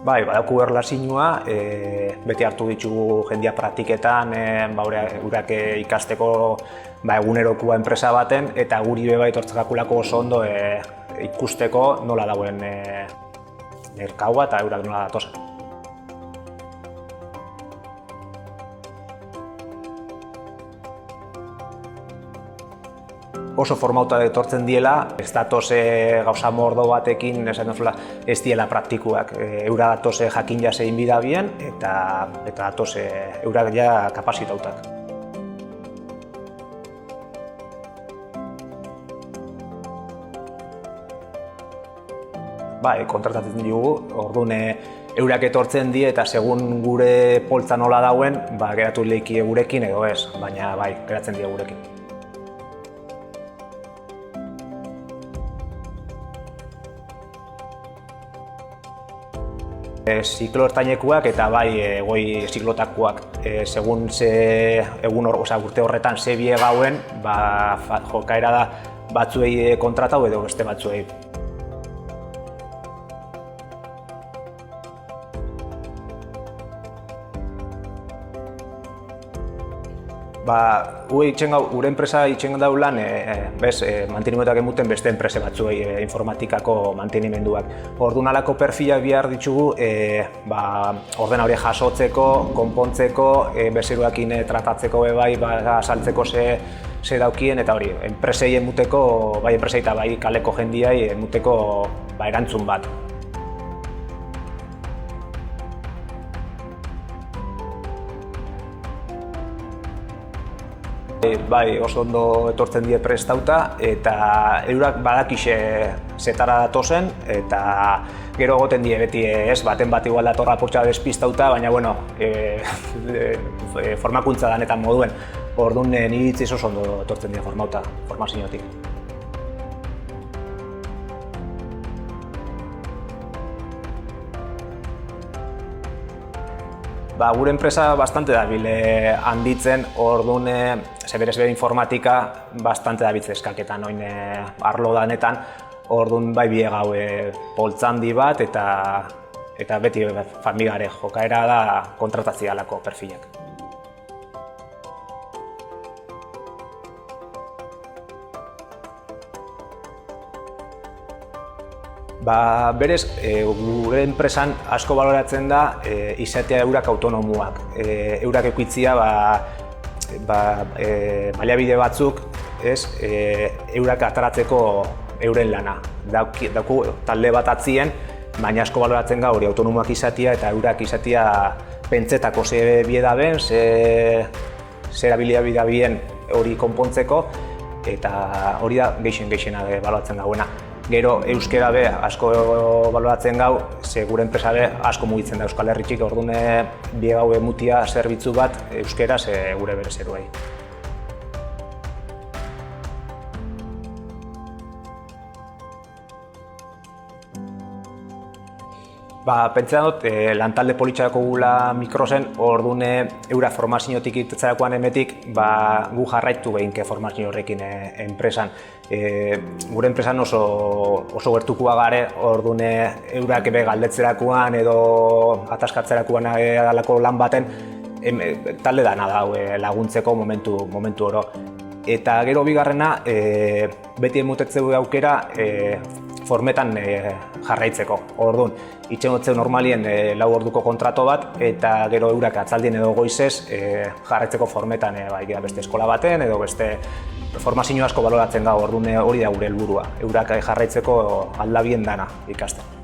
Bai, badauku erlazioa, beti hartu ditugu jendia praktiketan, urak ikasteko egunerokua enpresa baten, eta guri bai etortzakakulako oso ondo ikusteko nola dauen merkaua eta eurak nola datozen. Oso formauta etortzen diela, ez datoze gauza mordo batekin, ez diela praktikuak. Eura datoze jakin jase inbida bien, eta datoze eurak ja kapasitautak. Bai, kontratatzen dugu, orduan eurak etortzen die eta segun gure poltza nola dauen, geratu leiki gurekin edo ez, baina bai, geratzen die gurekin. Ziklo ertainekuak eta bai goi ziklotakoak. Segun urte horretan ze bie gauen, jokaera da batzuei kontratau edo beste batzuei. Gure enpresa itxen daulan, mantenimenduak emuten beste enprese batzuei informatikako mantenimenduak. Orduan alako perfilak behar ditugu ordena hori jasotzeko, konpontzeko, bezeroakin tratatzeko bai, saltzeko ze daukien, eta hori, enpresei emuteko, bai enpresei eta bai kaleko jendiai emuteko erantzun bat. Bai, oso ondo etortzen die prestauta, eta eurak badakixe zetara datozen, eta gero egoten die beti baten bat igual datorra potxa despistauta, baina formakuntza danetan moduen. Orduan nire itziz oso ondo etortzen die formaziotik. Gure enpresa bastante dabil handitzen, orduan berez bere informatika bastante dabiltze eskaketan arlo danetan, orduan bai bie gau poltza handi bat eta beti famigare jokaera da kontratazioalako perfilak. Berez, gure enpresan asko baloratzen da izatea eurak autonomuak. Eurak eukitzia baliabide batzuk eurak ataratzeko euren lana. Dauku talde bat atzien, baina asko baloratzen ga hori autonomuak izatea eta eurak izatea pentsetako ze bieda ben, ze erabilia bien hori konpontzeko, eta hori da geixena baloratzen dagoena. Gero euskera be asko baloratzen gau, ze gure enpresa be asko mugitzen da Euskal Herritxik, orduan bie gau emutia zerbitzu bat euskera ze gure berezeruei. Pentsa dut, lantalde politxako gula mikrozen, orduan eura formaziotik irtetzerakoan emetik, gu jarraitu behinke formazio horrekin enpresan. Gure enpresan oso gertukua gare, orduan eurak galdetzerakoan edo ataskatzerakoan alako lan baten, talde dana da laguntzeko momentu oro. Eta gero bigarrena, beti emutetzeu aukera formetan jarraitzeko. Orduan, itxegotzeu normalien 4 orduko kontrato bat, eta gero eurak atzaldien edo goizez jarraitzeko formetan beste eskola baten edo beste formazio asko baloratzen gau, orduan hori da gure helburua. Eurak jarraitzeko aldabien dana ikasten.